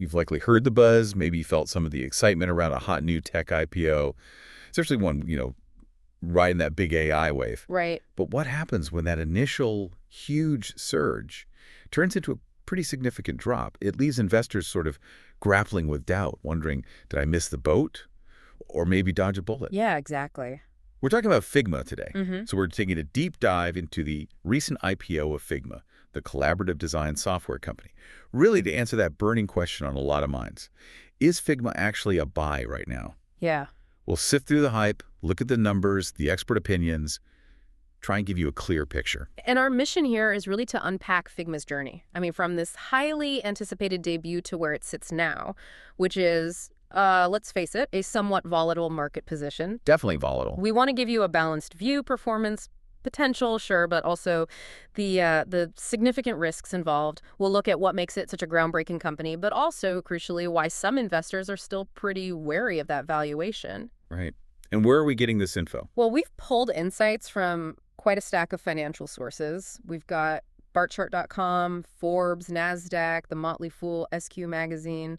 You've likely heard the buzz, maybe you felt some of the excitement around a hot new tech IPO, especially one, riding that big AI wave. Right. But what happens when that initial huge surge turns into a pretty significant drop? It leaves investors sort of grappling with doubt, wondering, did I miss the boat? Or maybe dodge a bullet? Yeah, exactly. We're talking about Figma today. Mm-hmm. So we're taking a deep dive into the recent IPO of Figma, the collaborative design software company, really to answer that burning question on a lot of minds. Is Figma actually a buy right now? Yeah. We'll sift through the hype, look at the numbers, the expert opinions, try and give you a clear picture. And our mission here is really to unpack Figma's journey. I mean, from this highly anticipated debut to where it sits now, which is, let's face it, a somewhat volatile market position. Definitely volatile. We want to give you a balanced view, performance, potential, sure, but also the significant risks involved. We'll look at what makes it such a groundbreaking company, but also, crucially, why some investors are still pretty wary of that valuation. Right. And where are we getting this info? Well, we've pulled insights from quite a stack of financial sources. We've got Barchart.com, Forbes, NASDAQ, The Motley Fool, SQ Magazine,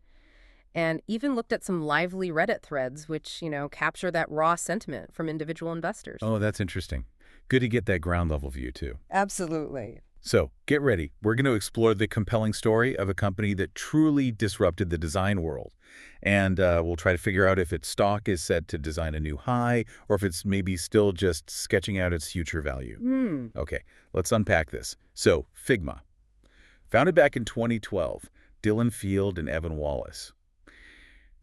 and even looked at some lively Reddit threads, which, capture that raw sentiment from individual investors. Oh, that's interesting. Good to get that ground level view, too. Absolutely. So get ready. We're going to explore the compelling story of a company that truly disrupted the design world. And we'll try to figure out if its stock is set to design a new high or if it's maybe still just sketching out its future value. Okay, let's unpack this. So Figma, founded back in 2012, Dylan Field and Evan Wallace.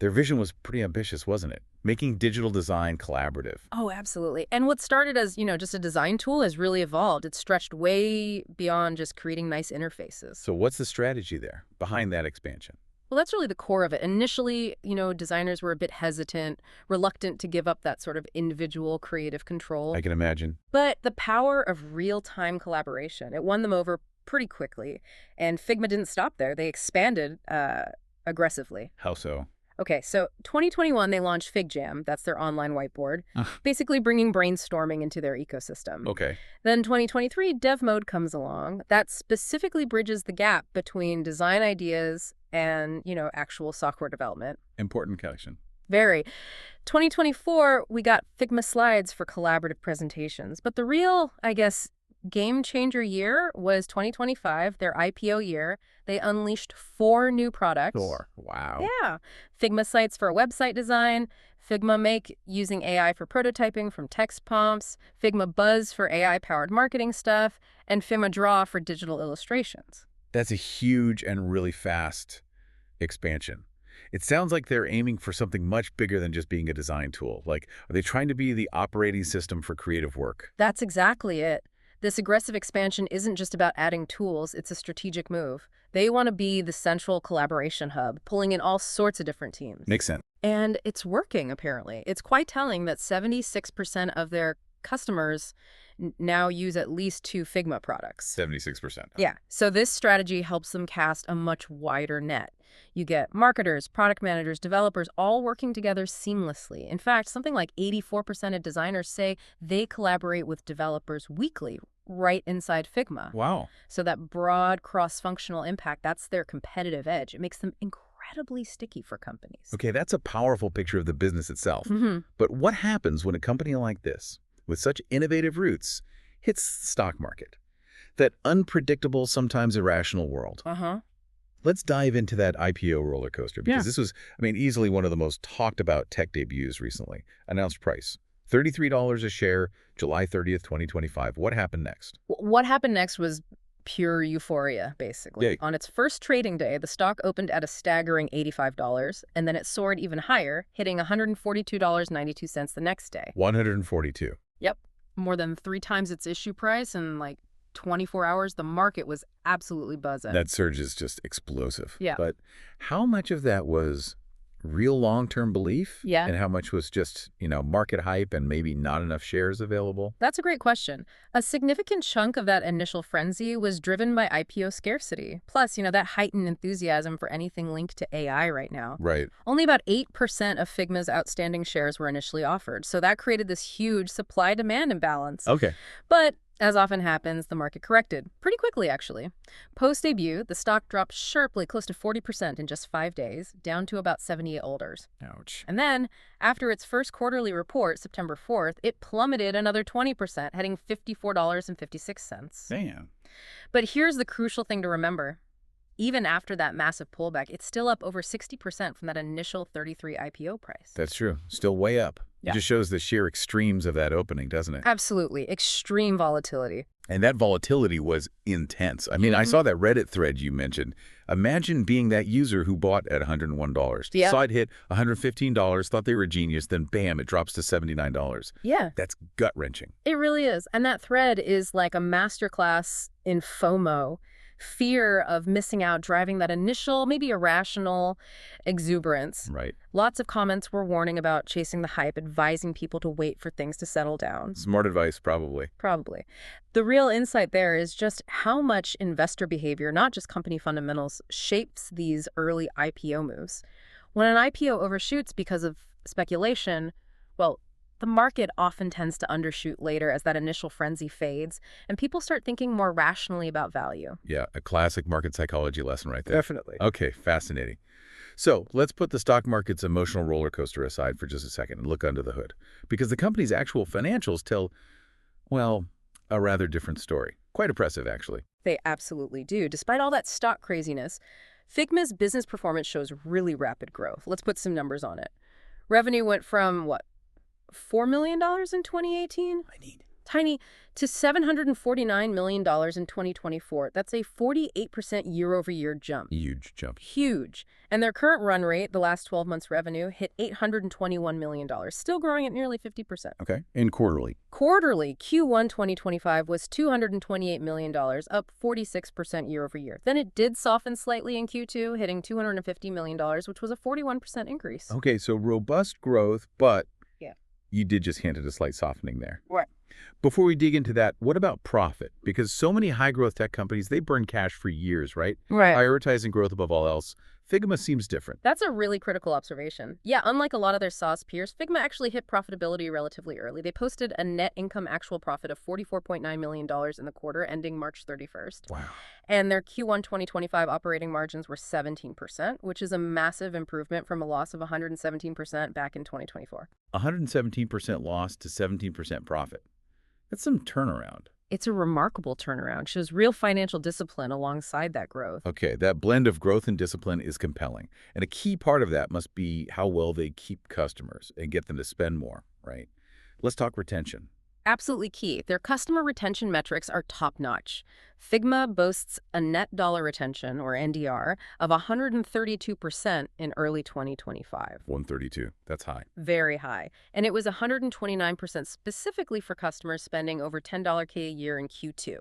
Their vision was pretty ambitious, wasn't it? Making digital design collaborative. Oh, absolutely. And what started as, just a design tool has really evolved. It's stretched way beyond just creating nice interfaces. So what's the strategy there behind that expansion? Well, that's really the core of it. Initially, designers were a bit hesitant, reluctant to give up that sort of individual creative control. I can imagine. But the power of real-time collaboration, it won them over pretty quickly. And Figma didn't stop there. They expanded aggressively. How so? Okay, so 2021, they launched FigJam. That's their online whiteboard, basically bringing brainstorming into their ecosystem. Okay. Then 2023, Dev Mode comes along. That specifically bridges the gap between design ideas and, actual software development. Important connection. Very. 2024, we got Figma Slides for collaborative presentations. But the real, game changer year was 2025, their IPO year. They unleashed 4 new products. 4. Wow. Yeah. Figma Sites for website design, Figma Make using AI for prototyping from text prompts, Figma Buzz for AI-powered marketing stuff, and Figma Draw for digital illustrations. That's a huge and really fast expansion. It sounds like they're aiming for something much bigger than just being a design tool. Like, are they trying to be the operating system for creative work? That's exactly it. This aggressive expansion isn't just about adding tools, it's a strategic move. They want to be the central collaboration hub, pulling in all sorts of different teams. Makes sense. And it's working, apparently. It's quite telling that 76% of their customers now use at least 2 Figma products. 76%. Yeah. So this strategy helps them cast a much wider net. You get marketers, product managers, developers all working together seamlessly. In fact, something like 84% of designers say they collaborate with developers weekly right inside Figma. Wow. So that broad cross-functional impact, that's their competitive edge. It makes them incredibly sticky for companies. Okay, that's a powerful picture of the business itself. But what happens when a company like this, with such innovative roots, hits the stock market? That unpredictable, sometimes irrational world. Let's dive into that IPO roller coaster, because this was, easily one of the most talked about tech debuts recently. Announced price, $33 a share, July 30th, 2025. What happened next? What happened next was pure euphoria, basically. Yeah. On its first trading day, the stock opened at a staggering $85, and then it soared even higher, hitting $142.92 the next day. 142. Yep. More than 3 times its issue price, and 24 hours, the market was absolutely buzzing. That surge is just explosive. Yeah. But how much of that was real long-term belief? Yeah. And how much was just, market hype and maybe not enough shares available? That's a great question. A significant chunk of that initial frenzy was driven by IPO scarcity. Plus, that heightened enthusiasm for anything linked to AI right now. Right. Only about 8% of Figma's outstanding shares were initially offered, so that created this huge supply-demand imbalance. Okay. But As often happens, the market corrected pretty quickly, actually. Post-debut, the stock dropped sharply, close to 40% in just 5 days, down to about 78 holders. Ouch. And then, after its first quarterly report, September 4th, it plummeted another 20%, heading $54.56. Damn. But here's the crucial thing to remember. Even after that massive pullback, it's still up over 60% from that initial 33 IPO price. That's true. Still way up. Yeah. It just shows the sheer extremes of that opening, doesn't it? Absolutely. Extreme volatility. And that volatility was intense. I mean, I saw that Reddit thread you mentioned. Imagine being that user who bought at $101. Yeah. Saw it hit $115, thought they were genius, then bam, it drops to $79. Yeah. That's gut-wrenching. It really is. And that thread is like a masterclass in FOMO, fear of missing out, driving that initial, maybe irrational exuberance. Right. Lots of comments were warning about chasing the hype, advising people to wait for things to settle down. Smart advice, probably. Probably. The real insight there is just how much investor behavior, not just company fundamentals, shapes these early IPO moves. When an IPO overshoots because of speculation, well, the market often tends to undershoot later as that initial frenzy fades, and people start thinking more rationally about value. Yeah, a classic market psychology lesson right there. Definitely. Okay, fascinating. So let's put the stock market's emotional roller coaster aside for just a second and look under the hood. Because the company's actual financials tell, well, a rather different story. Quite impressive, actually. They absolutely do. Despite all that stock craziness, Figma's business performance shows really rapid growth. Let's put some numbers on it. Revenue went from, what, $4 million in 2018? Tiny, to $749 million in 2024. That's a 48% year-over-year jump. Huge jump. Huge. And their current run rate, the last 12 months revenue, hit $821 million, still growing at nearly 50%. Okay. And quarterly. Quarterly, Q1 2025 was $228 million, up 46% year-over-year. Then it did soften slightly in Q2, hitting $250 million, which was a 41% increase. Okay, so robust growth, but Yeah. you did just hint at a slight softening there. Right. Before we dig into that, what about profit? Because so many high-growth tech companies, they burn cash for years, right? Right. Prioritizing growth above all else. Figma seems different. That's a really critical observation. Yeah, unlike a lot of their SaaS peers, Figma actually hit profitability relatively early. They posted a net income actual profit of $44.9 million in the quarter ending March 31st. Wow. And their Q1 2025 operating margins were 17%, which is a massive improvement from a loss of 117% back in 2024. 117% loss to 17% profit. That's some turnaround. It's a remarkable turnaround, shows real financial discipline alongside that growth. Okay, that blend of growth and discipline is compelling. And a key part of that must be how well they keep customers and get them to spend more, right? Let's talk retention. Absolutely key. Their customer retention metrics are top-notch. Figma boasts a net dollar retention, or NDR, of 132% in early 2025. 132. That's high. Very high. And it was 129% specifically for customers spending over $10K a year in Q2.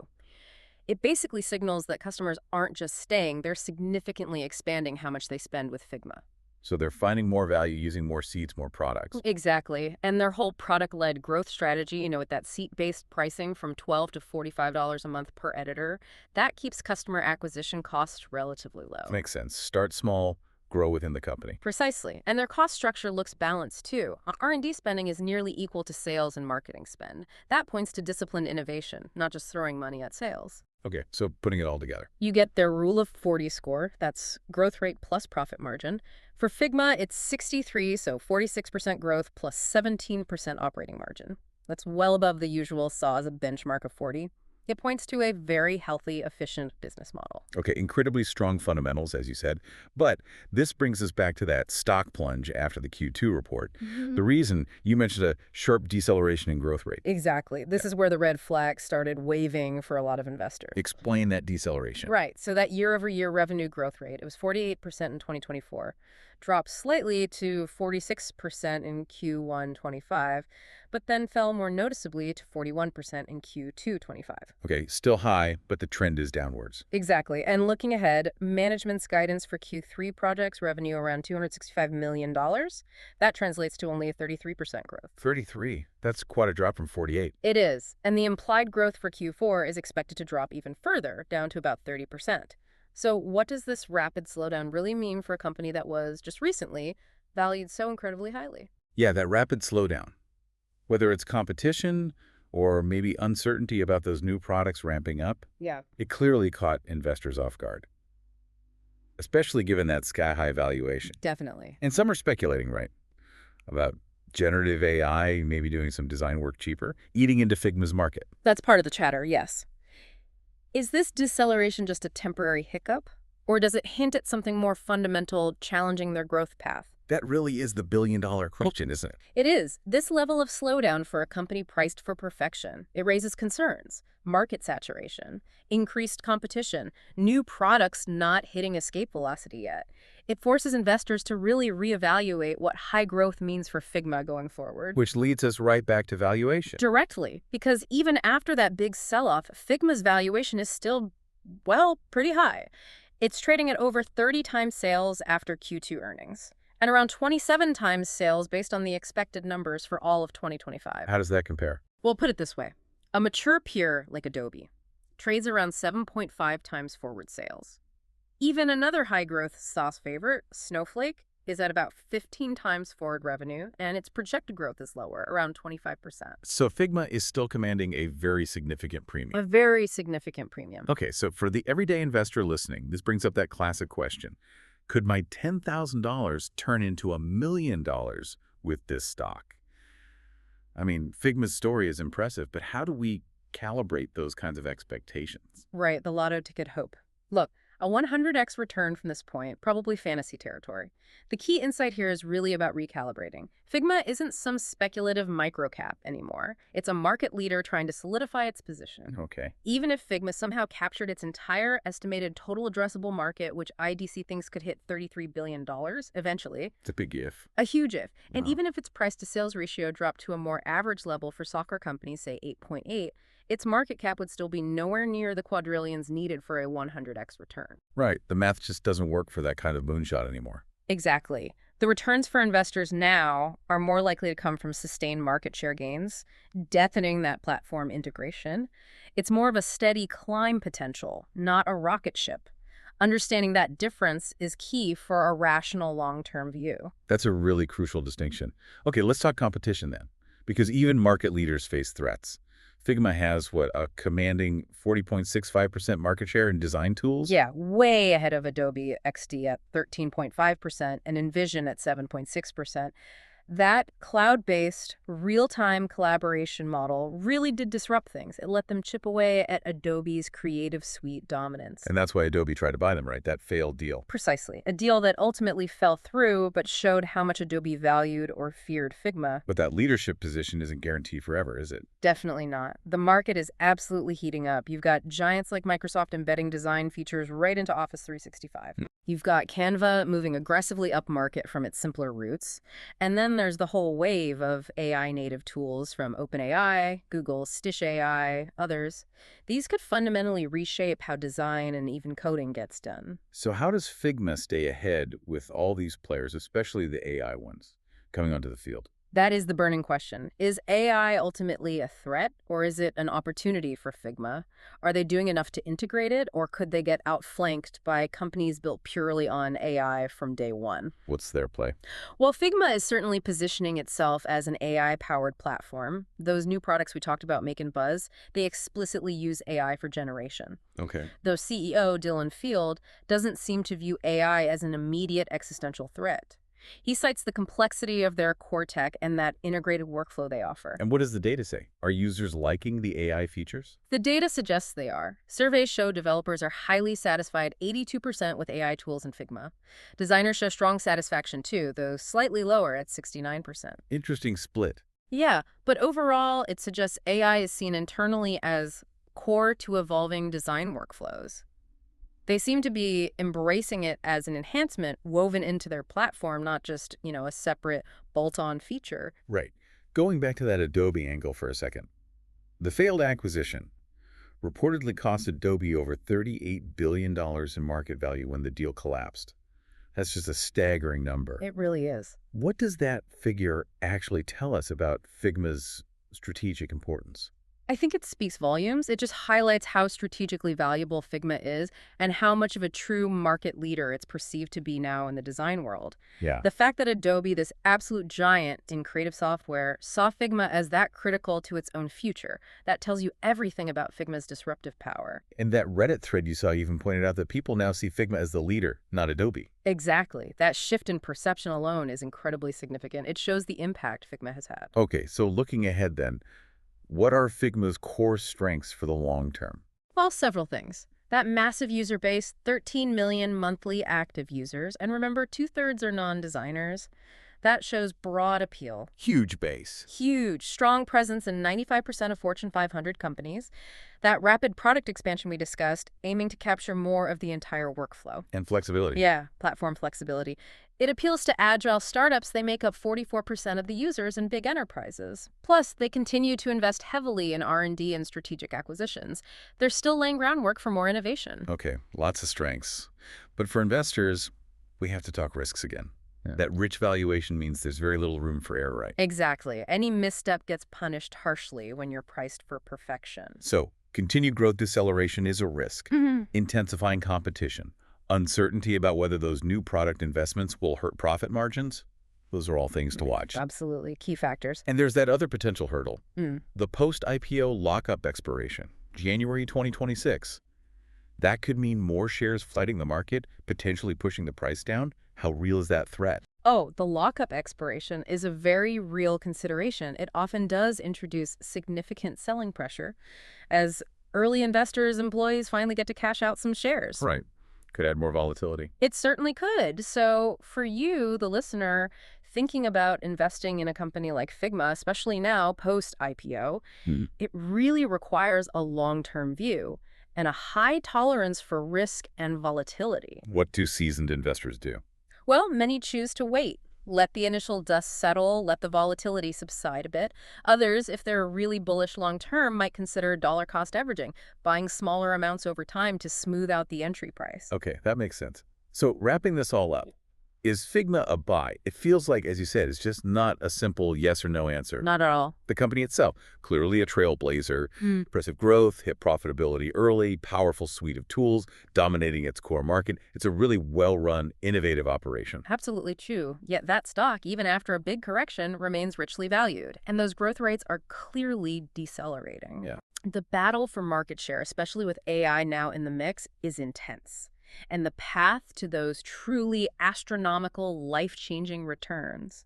It basically signals that customers aren't just staying, they're significantly expanding how much they spend with Figma. So they're finding more value using more seats, more products. Exactly. And their whole product-led growth strategy, with that seat-based pricing from $12 to $45 a month per editor, that keeps customer acquisition costs relatively low. Makes sense. Start small, grow within the company. Precisely. And their cost structure looks balanced, too. R&D spending is nearly equal to sales and marketing spend. That points to disciplined innovation, not just throwing money at sales. Okay, so putting it all together. You get their Rule of 40 score. That's growth rate plus profit margin. For Figma, it's 63, so 46% growth plus 17% operating margin. That's well above the usual SaaS benchmark of 40. It points to a very healthy, efficient business model. Okay, incredibly strong fundamentals, as you said. But this brings us back to that stock plunge after the Q2 report. The reason you mentioned a sharp deceleration in growth rate. Exactly. This is where the red flag started waving for a lot of investors. Explain that deceleration. Right. So that year-over-year revenue growth rate, it was 48% in 2024, dropped slightly to 46% in Q1 25, but then fell more noticeably to 41% in Q2 25. Okay, still high, but the trend is downwards. Exactly. And looking ahead, management's guidance for Q3 projects revenue around $265 million. That translates to only a 33% growth. 33. That's quite a drop from 48. It is. And the implied growth for Q4 is expected to drop even further, down to about 30%. So what does this rapid slowdown really mean for a company that was, just recently, valued so incredibly highly? Yeah, that rapid slowdown. Whether it's competition or maybe uncertainty about those new products ramping up, Yeah, it clearly caught investors off guard, especially given that sky-high valuation. definitely. And some are speculating, right, about generative AI maybe doing some design work cheaper, eating into Figma's market. That's part of the chatter, yes. Is this deceleration just a temporary hiccup? Or does it hint at something more fundamental challenging their growth path? That really is the billion-dollar question, isn't it? It is. This level of slowdown for a company priced for perfection. It raises concerns. Market saturation, increased competition, new products not hitting escape velocity yet. It forces investors to really reevaluate what high growth means for Figma going forward. Which leads us right back to valuation. Directly, because even after that big sell-off, Figma's valuation is still, well, pretty high. It's trading at over 30 times sales after Q2 earnings, and around 27 times sales based on the expected numbers for all of 2025. How does that compare? Well, put it this way. A mature peer like Adobe trades around 7.5 times forward sales. Even another high-growth SaaS favorite, Snowflake, is at about 15 times forward revenue, and its projected growth is lower, around 25%. So Figma is still commanding a very significant premium. A very significant premium. Okay, so for the everyday investor listening, this brings up that classic question. Could my $10,000 turn into $1 million with this stock? I mean, Figma's story is impressive, but how do we calibrate those kinds of expectations? Right, the lotto ticket hope. Look, a 100x return from this point, probably fantasy territory. The key insight here is really about recalibrating. Figma isn't some speculative microcap anymore. It's a market leader trying to solidify its position. Okay. Even if Figma somehow captured its entire estimated total addressable market, which IDC thinks could hit $33 billion eventually, It's a big if. a huge if. And Wow. even if its price-to-sales ratio dropped to a more average level for software companies, say 8.8, its market cap would still be nowhere near the quadrillions needed for a 100x return. Right. The math just doesn't work for that kind of moonshot anymore. Exactly. The returns for investors now are more likely to come from sustained market share gains, deepening that platform integration. It's more of a steady climb potential, not a rocket ship. Understanding that difference is key for a rational long-term view. That's a really crucial distinction. Okay, let's talk competition then. Because even market leaders face threats. Figma has, a commanding 40.65% market share in design tools? Yeah, way ahead of Adobe XD at 13.5% and InVision at 7.6%. That cloud-based, real-time collaboration model really did disrupt things. It let them chip away at Adobe's Creative Suite dominance. And that's why Adobe tried to buy them, right? That failed deal. Precisely. A deal that ultimately fell through, but showed how much Adobe valued or feared Figma. But that leadership position isn't guaranteed forever, is it? Definitely not. The market is absolutely heating up. You've got giants like Microsoft embedding design features right into Office 365. You've got Canva moving aggressively upmarket from its simpler roots. And then there's the whole wave of AI-native tools from OpenAI, Google's Stitch AI, others. These could fundamentally reshape how design and even coding gets done. So how does Figma stay ahead with all these players, especially the AI ones, coming onto the field? That is the burning question. Is AI ultimately a threat, or is it an opportunity for Figma? Are they doing enough to integrate it, or could they get outflanked by companies built purely on AI from day one? What's their play? Well, Figma is certainly positioning itself as an AI-powered platform. Those new products we talked about making buzz, they explicitly use AI for generation. Okay. Though CEO Dylan Field doesn't seem to view AI as an immediate existential threat. He cites the complexity of their core tech and that integrated workflow they offer. And what does the data say? Are users liking the AI features? The data suggests they are. Surveys show developers are highly satisfied 82% with AI tools in Figma. Designers show strong satisfaction too, though slightly lower at 69%. Interesting split. Yeah, but overall, it suggests AI is seen internally as core to evolving design workflows. They seem to be embracing it as an enhancement woven into their platform, not just, a separate bolt-on feature. Right. Going back to that Adobe angle for a second. The failed acquisition reportedly cost Adobe over $38 billion in market value when the deal collapsed. That's just a staggering number. It really is. What does that figure actually tell us about Figma's strategic importance? I think it speaks volumes. It just highlights how strategically valuable Figma is and how much of a true market leader it's perceived to be now in the design world. Yeah. The fact that Adobe, this absolute giant in creative software, saw Figma as that critical to its own future, that tells you everything about Figma's disruptive power. And that Reddit thread you saw even pointed out that people now see Figma as the leader, not Adobe. Exactly. That shift in perception alone is incredibly significant. It shows the impact Figma has had. Okay, so looking ahead then, what are Figma's core strengths for the long term? Well, several things. That massive user base, 13 million monthly active users, and remember, two-thirds are non-designers. That shows broad appeal. Huge base. Huge, strong presence in 95% of Fortune 500 companies. That rapid product expansion we discussed, aiming to capture more of the entire workflow. And flexibility. Yeah, platform flexibility. It appeals to agile startups. They make up 44% of the users in big enterprises. Plus, they continue to invest heavily in R&D and strategic acquisitions. They're still laying groundwork for more innovation. Okay, lots of strengths. But for investors, we have to talk risks again. Yeah. That rich valuation means there's very little room for error, right? Exactly. Any misstep gets punished harshly when you're priced for perfection. So, continued growth deceleration is a risk. Intensifying competition. Uncertainty about whether those new product investments will hurt profit margins. Those are all things to watch. Absolutely. Key factors. And there's that other potential hurdle. Mm. The post-IPO lockup expiration, January 2026. That could mean more shares flooding the market, potentially pushing the price down. How real is that threat? Oh, the lockup expiration is a very real consideration. It often does introduce significant selling pressure as early investors, employees finally get to cash out some shares. Right. Could add more volatility. It certainly could. So for you, the listener, thinking about investing in a company like Figma, especially now post-IPO, it really requires a long-term view and a high tolerance for risk and volatility. What do seasoned investors do? Well, many choose to wait. Let the initial dust settle, let the volatility subside a bit. Others, if they're really bullish long-term, might consider dollar cost averaging, buying smaller amounts over time to smooth out the entry price. Okay, that makes sense. So wrapping this all up, is Figma a buy? It feels like, as you said, it's just not a simple yes or no answer. Not at all. The company itself, clearly a trailblazer, impressive growth, hit profitability early, powerful suite of tools, dominating its core market. It's a really well-run, innovative operation. Absolutely true. Yet that stock, even after a big correction, remains richly valued. And those growth rates are clearly decelerating. Yeah. The battle for market share, especially with AI now in the mix, is intense. And the path to those truly astronomical, life-changing returns,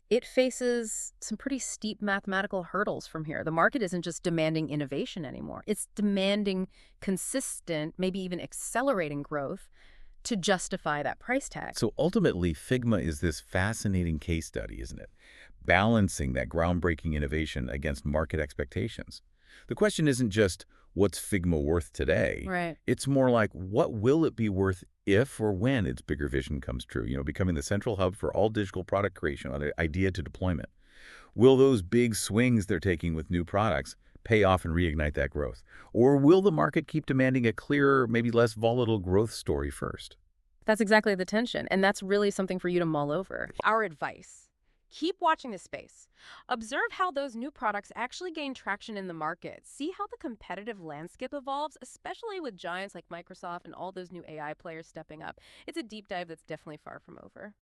it faces some pretty steep mathematical hurdles from here. The market isn't just demanding innovation anymore. It's demanding consistent, maybe even accelerating growth to justify that price tag. So ultimately, Figma is this fascinating case study, isn't it? Balancing that groundbreaking innovation against market expectations. The question isn't just, what's Figma worth today? Right. It's more like, what will it be worth if or when its bigger vision comes true? Becoming the central hub for all digital product creation, on idea to deployment. Will those big swings they're taking with new products pay off and reignite that growth? Or will the market keep demanding a clearer, maybe less volatile growth story first? That's exactly the tension, and that's really something for you to mull over. Our advice: keep watching this space. Observe how those new products actually gain traction in the market. See how the competitive landscape evolves, especially with giants like Microsoft and all those new AI players stepping up. It's a deep dive that's definitely far from over.